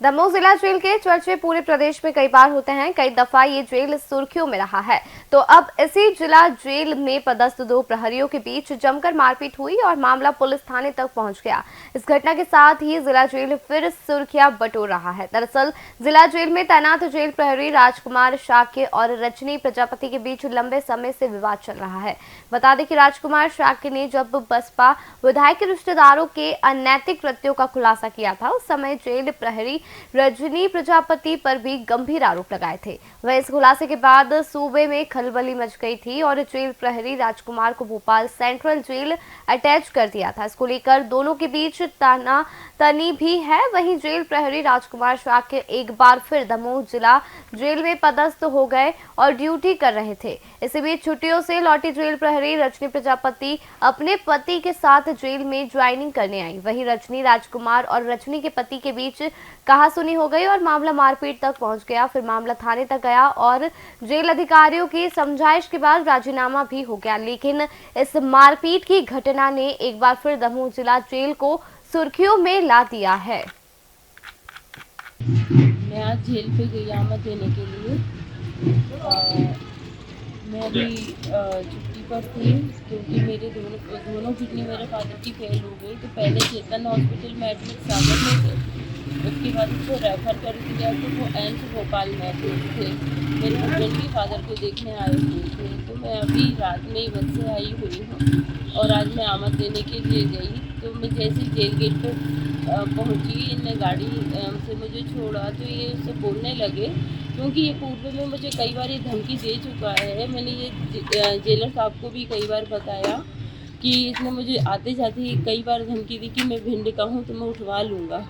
दमोह जिला जेल के चर्चे पूरे प्रदेश में कई बार होते हैं। कई दफा ये जेल सुर्खियों में रहा है। तो अब इसी जिला जेल में पदस्थ दो प्रहरियों के बीच जमकर मारपीट हुई और मामला पुलिस थाने तक पहुंच गया। इस घटना के साथ ही जिला जेल फिर सुर्खियां बटोर रहा है। दरअसल जिला जेल में तैनात जेल प्रहरी राजकुमार शाक्य और रजनी प्रजापति के बीच लंबे समय से विवाद चल रहा है। बता दें कि राजकुमार शाक्य ने जब बसपा विधायक के रिश्तेदारों के अनैतिक कृत्यों का खुलासा किया था, उस समय जेल प्रहरी रजनी प्रजापति पर भी गंभीर आरोप लगाए थे। वह इस खुलासे के बाद सूबे में खलबली मच गई थी और जेल प्रहरी राजकुमार को भोपाल सेंट्रल जेल अटैच कर दिया था। इसको लेकर दोनों के बीच तनी भी है। वहीं जेल प्रहरी राजकुमार शाक्य एक बार फिर दमोह जिला जेल में पदस्थ हो गए और ड्यूटी कर रहे थे। इसी बीच छुट्टियों से लौटी जेल प्रहरी रजनी प्रजापति अपने पति के साथ जेल में ज्वाइनिंग करने आई। वहीं रजनी राजकुमार और रजनी के पति के बीच कहासुनी हो गई और मामला मारपीट तक पहुंच गया। फिर मामला थाने तक गया और जेल अधिकारियों की समझाइश के बाद राजीनामा भी हो गया। लेकिन इस मारपीट की घटना ने एक बार फिर दमोह जिला जेल को सुर्खियों में ला दिया है। मैं आज जेल पे गई आमद देने के लिए। मैं अभी छुट्टी पर थी क्योंकि मेरे दोनों किडनी मेरे फादर की फेल हो गई। तो पहले चेतन हॉस्पिटल में एडमिट सागर में थे, उसके बाद उसको रेफर कर दिया तो वो एम्स भोपाल में थे। मेरे हस्बैंड भी फादर को देखने आए हुए थे। तो मैं अभी रात में ही बस से आई हुई हूँ और आज मैं आमद देने के लिए गई। तो मैं जैसे जेल गेट पर पहुंची, इनने गाड़ी से मुझे छोड़ा तो ये उससे बोलने लगे, क्योंकि ये पूर्व में मुझे कई बार ये धमकी दे चुका है। मैंने ये जेलर साहब को भी कई बार बताया कि इसने मुझे आते जाते ही कई बार धमकी दी कि मैं भिंड का हूँ तो मैं उठवा लूँगा,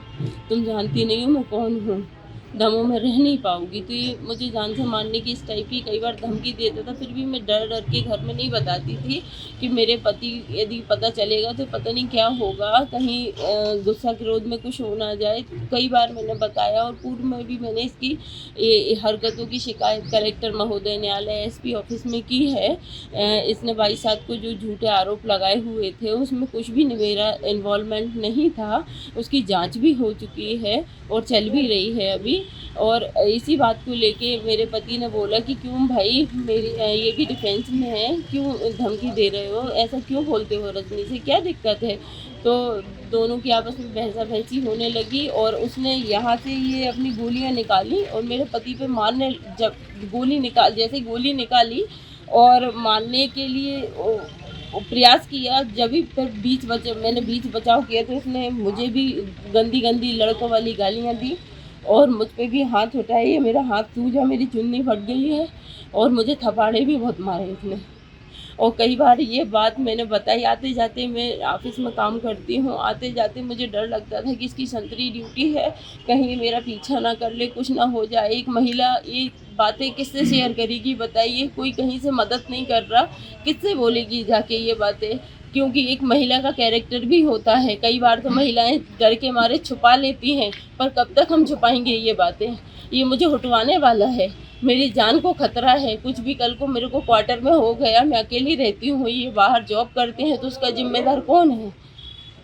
तुम जानती नहीं हो मैं कौन हूँ, दमोह में रह नहीं पाऊँगी। तो ये मुझे जान से मारने की इस टाइप की कई बार धमकी देता था। फिर भी मैं डर डर के घर में नहीं बताती थी कि मेरे पति यदि पता चलेगा तो पता नहीं क्या होगा, कहीं गुस्सा क्रोध में कुछ हो ना जाए। कई बार मैंने बताया और पूर्व में भी मैंने इसकी हरकतों की शिकायत कलेक्टर महोदय न्यायालय एसपी ऑफिस में की है। इसने 22/7 को जो झूठे आरोप लगाए हुए थे उसमें कुछ भी मेरा इन्वॉल्वमेंट नहीं था। उसकी जांच भी हो चुकी है और चल भी रही है अभी। और इसी बात को लेके मेरे पति ने बोला कि क्यों भाई मेरी ये भी डिफेंस में है, क्यों धमकी दे रहे हो, ऐसा क्यों बोलते हो, रजनी से क्या दिक्कत है। तो दोनों की आपस में बहसा बहसी होने लगी और उसने यहाँ से ये अपनी गोलियाँ निकाली और मेरे पति पे मारने, जब जैसे गोली निकाली और मारने के लिए प्रयास किया, जब भी फिर मैंने बीच बचाव किया तो उसने मुझे भी गंदी गंदी लड़कों वाली गालियाँ दी और मुझ पे भी हाथ उठाए। ये मेरा हाथ सूजा, मेरी चुन्नी फट गई है और मुझे थप्पड़े भी बहुत मारे इसने। और कई बार ये बात मैंने बताई, आते जाते मैं ऑफिस में काम करती हूँ, आते जाते मुझे डर लगता था कि इसकी संतरी ड्यूटी है, कहीं मेरा पीछा ना कर ले, कुछ ना हो जाए। एक महिला ये बातें किससे शेयर करेगी बताइए, कोई कहीं से मदद नहीं कर रहा, किससे बोलेगी जाके ये बातें, क्योंकि एक महिला का कैरेक्टर भी होता है। कई बार तो महिलाएं डर के मारे छुपा लेती हैं, पर कब तक हम छुपाएंगे ये बातें। ये मुझे हटवाने वाला है, मेरी जान को खतरा है। कुछ भी कल को मेरे को क्वार्टर में हो गया, मैं अकेली रहती हूँ, ये बाहर जॉब करते हैं, तो उसका जिम्मेदार कौन है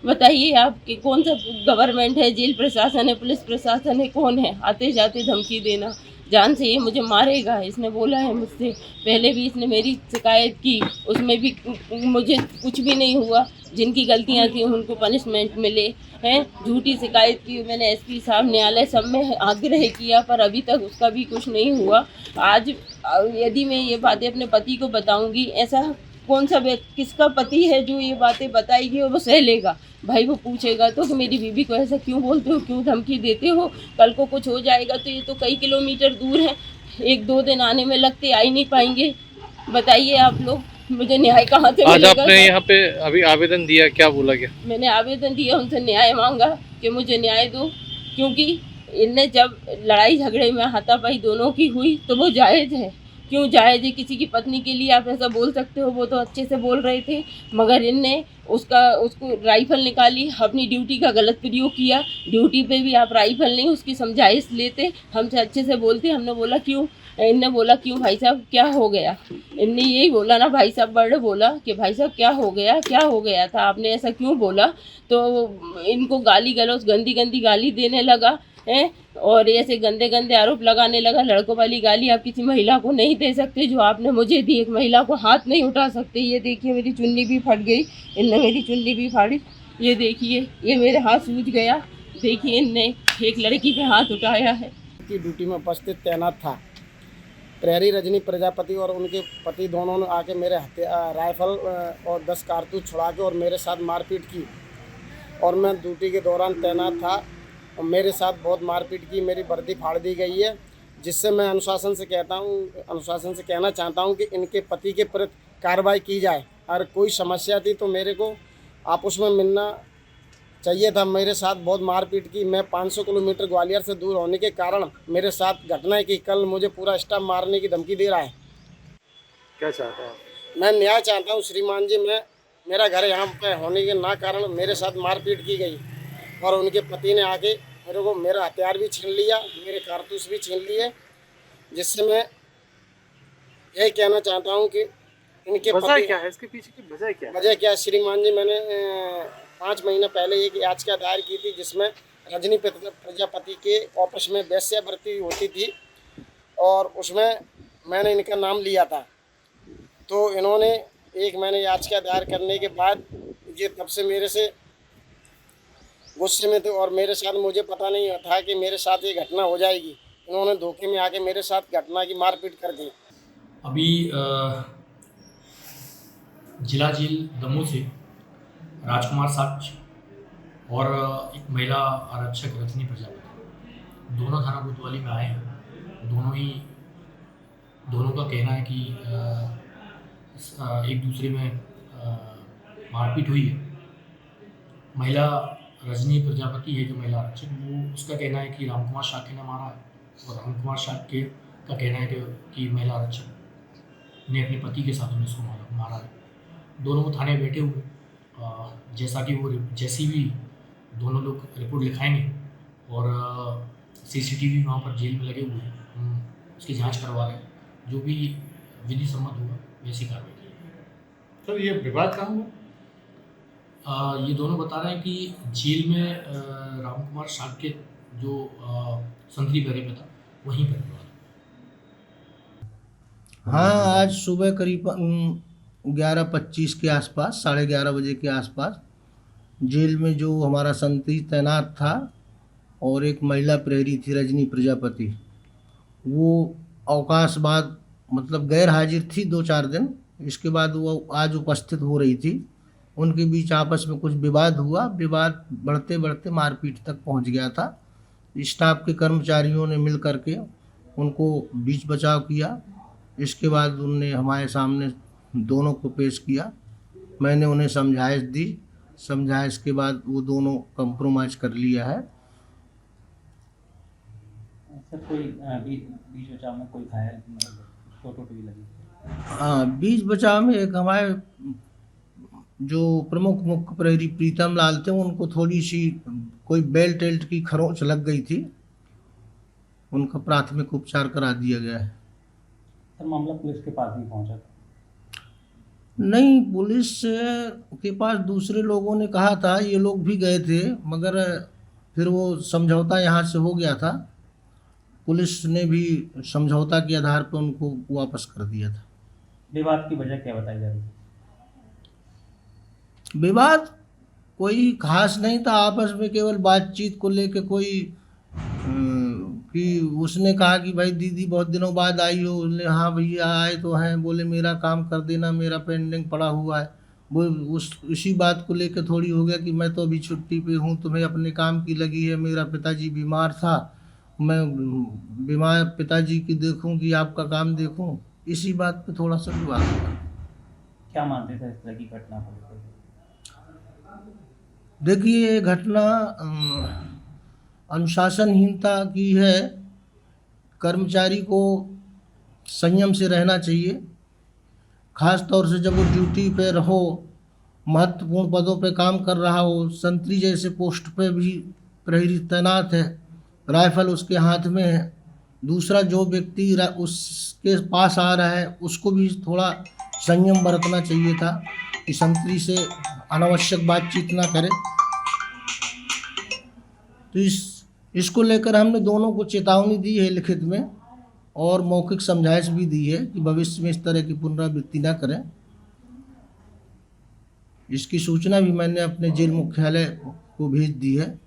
बताइए आप कि कौन सा गवर्नमेंट है, जेल प्रशासन है, पुलिस प्रशासन है, कौन है आते जाते धमकी देना। जान से ये मुझे मारेगा, इसने बोला है मुझसे। पहले भी इसने मेरी शिकायत की, उसमें भी मुझे कुछ भी नहीं हुआ। जिनकी गलतियां थी उनको पनिशमेंट मिले हैं। झूठी शिकायत की मैंने एसपी साहब न्यायालय सब में आग्रह किया, पर अभी तक उसका भी कुछ नहीं हुआ। आज यदि मैं ये बातें अपने पति को बताऊंगी, ऐसा कौन सा किसका पति है जो ये बातें बताएगी और वो सह लेगा। भाई वो पूछेगा तो कि मेरी बीवी को ऐसा क्यों बोलते हो, क्यों धमकी देते हो, कल को कुछ हो जाएगा तो ये तो कई किलोमीटर दूर है, 1-2 दिन आने में लगते, आ ही नहीं पाएंगे। बताइए आप लोग, मुझे न्याय कहाँ से आज मिलेगा। आपने यहाँ पे अभी आवेदन दिया, क्या बोला गया? मैंने आवेदन दिया, उनसे न्याय मांगा कि मुझे न्याय दो, क्योंकि इनने जब लड़ाई झगड़े में हाथापाई दोनों की हुई तो वो जायज़ है। क्यों जायज़ है, किसी की पत्नी के लिए आप ऐसा बोल सकते हो, वो तो अच्छे से बोल रहे थे, मगर इनने उसको राइफल निकाली, अपनी ड्यूटी का गलत प्रयोग किया। ड्यूटी पे भी आप राइफल नहीं, उसकी समझाइश लेते, हमसे अच्छे से बोलते। हमने बोला क्यों, इनने बोला क्यों भाई साहब क्या हो गया, इनने यही बोला ना भाई साहब, बर्ड बोला कि भाई साहब क्या हो गया, क्या हो गया था, आपने ऐसा क्यों बोला। तो इनको गाली गलौज गंदी गंदी गाली देने लगा। हैं। और ऐसे गंदे गंदे आरोप लगाने लगा। लड़कों वाली गाली आप किसी महिला को नहीं दे सकते जो आपने मुझे दी। एक महिला को हाथ नहीं उठा सकते। ये देखिए मेरी चुन्नी भी फट गई, इनने मेरी चुन्नी भी फाड़ी। ये देखिए ये मेरे हाथ सूज गया। देखिए इनने एक लड़की पे हाथ उठाया है। की ड्यूटी में उपस्थित तैनात था। प्रहरी रजनी प्रजापति और उनके पति दोनों ने आके मेरे राइफल और 10 कारतूस छुड़ा के और मेरे साथ मारपीट की। और मैं ड्यूटी के दौरान तैनात था और मेरे साथ बहुत मारपीट की। मेरी वर्दी फाड़ दी गई है, जिससे मैं अनुशासन से कहना चाहता हूं कि इनके पति के प्रति कार्रवाई की जाए। अगर कोई समस्या थी तो मेरे को आपस में मिलना चाहिए था। मेरे साथ बहुत मारपीट की। मैं 500 किलोमीटर ग्वालियर से दूर होने के कारण मेरे साथ घटना है कि कल मुझे पूरा स्टाफ मारने की धमकी दे रहा है। क्या चाहते हैं आप? मैं न्याय चाहता हूँ श्रीमान जी। मेरा घर यहाँ पे होने के ना कारण मेरे साथ मारपीट की गई और उनके पति ने आके मेरे को मेरा हथियार भी छीन लिया, मेरे कारतूस भी छीन लिए, जिससे मैं यही कहना चाहता हूँ कि इनके वजह क्या है, इसके पीछे की वजह क्या है? वजह क्या है श्रीमान जी? मैंने 5 महीने पहले एक याचिका दायर की थी जिसमें रजनी प्रजापति के ऑफिस में वेश्यावृत्ति होती थी और उसमें मैंने इनका नाम लिया था। तो इन्होंने मैंने याचिका दायर करने के बाद ये तब से मेरे से गुस्से में थे और मेरे साथ मुझे पता नहीं था कि मेरे साथ ये घटना हो जाएगी। इन्होंने धोखे में आके मेरे साथ घटना की मारपीट कर दी। अभी जिला जेल दमोह से राजकुमार साक्ष और एक महिला आरक्षक रजनी प्रजापति दोनों थाना कोतवाली में आए हैं। दोनों का कहना है कि एक दूसरे में मारपीट हुई है। महिला रजनी प्रजापति है जो महिला आरक्षक, वो उसका कहना है कि रामकुमार शाक्य ने मारा है और रामकुमार शाक्य का कहना है कि महिला आरक्षक ने अपने पति के साथ उन्हें उसको मारा है। दोनों को थाने बैठे हुए जैसा कि वो जैसी भी दोनों लोग रिपोर्ट लिखाएंगे और सीसीटीवी वहाँ पर जेल में लगे हुए हैं, हम उसकी जांच करवा रहे हैं। जो भी विधि सम्मत होगा वैसी कार्रवाई की। सर ये विवाद कहाँ हुआ? ये दोनों बता रहे हैं कि जेल में रामकुमार शाक्य जो संतरी बेरे में था वहीं पर विवाद। हाँ, आज सुबह करीब 11:25 के आसपास, 11:30 बजे के आसपास जेल में जो हमारा संतरी तैनात था और एक महिला प्रहरी थी रजनी प्रजापति, वो अवकाश बाद मतलब गैर हाजिर थी 2-4 दिन। इसके बाद वो आज उपस्थित हो रही थी। उनके बीच आपस में कुछ विवाद हुआ। विवाद बढ़ते बढ़ते मारपीट तक पहुंच गया था। स्टाफ के कर्मचारियों ने मिल करके उनको बीच बचाव किया। इसके बाद उनने हमारे सामने दोनों को पेश किया। मैंने उन्हें समझाइश दी। समझाइश के बाद वो दोनों कंप्रोमाइज कर लिया है। सर कोई बीच बचाव में कोई घायल चोट भी लगी? हाँ, बीच बचाव में एक हमारे जो प्रमुख मुख्य प्रहरी प्रीतम लाल थे, उनको थोड़ी सी कोई बेल्ट टेल्ट की खरोंच लग गई थी। उनका प्राथमिक उपचार करा दिया गया है। सर मामला पुलिस के पास भी पहुंचा था? नहीं, पुलिस के पास दूसरे लोगों ने कहा था, ये लोग भी गए थे, मगर फिर वो समझौता यहाँ से हो गया था। पुलिस ने भी समझौता के आधार पर उनको वापस कर दिया था। विवाद की वजह क्या बताई जा रही है? विवाद कोई खास नहीं था, आपस में केवल बातचीत को लेके कोई कि उसने कहा कि भाई दीदी बहुत दिनों बाद आई हो। उसने हाँ भैया आए तो हैं। बोले मेरा काम कर देना, मेरा पेंडिंग पड़ा हुआ है। वो उसी बात को लेके थोड़ी हो गया कि मैं तो अभी छुट्टी पे हूँ, तुम्हें अपने काम की लगी है। मेरा पिताजी बीमार था, मैं बीमार पिताजी की देखूं कि आपका काम देखूं। इसी बात पे थोड़ा सा विवाद हुआ। क्या मानते थे इस तरह की घटना को? देखिए, ये घटना अनुशासनहीनता की है। कर्मचारी को संयम से रहना चाहिए, खास तौर से जब वो ड्यूटी पे रहो, महत्वपूर्ण पदों पे काम कर रहा हो। संतरी जैसे पोस्ट पे भी प्रहरी तैनात है, राइफल उसके हाथ में है। दूसरा जो व्यक्ति उसके पास आ रहा है उसको भी थोड़ा संयम बरतना चाहिए था कि संतरी से अनावश्यक बातचीत ना करे। तो इसको लेकर हमने दोनों को चेतावनी दी है लिखित में और मौखिक समझाइश भी दी है कि भविष्य में इस तरह की पुनरावृत्ति ना करें। इसकी सूचना भी मैंने अपने जेल मुख्यालय को भेज दी है।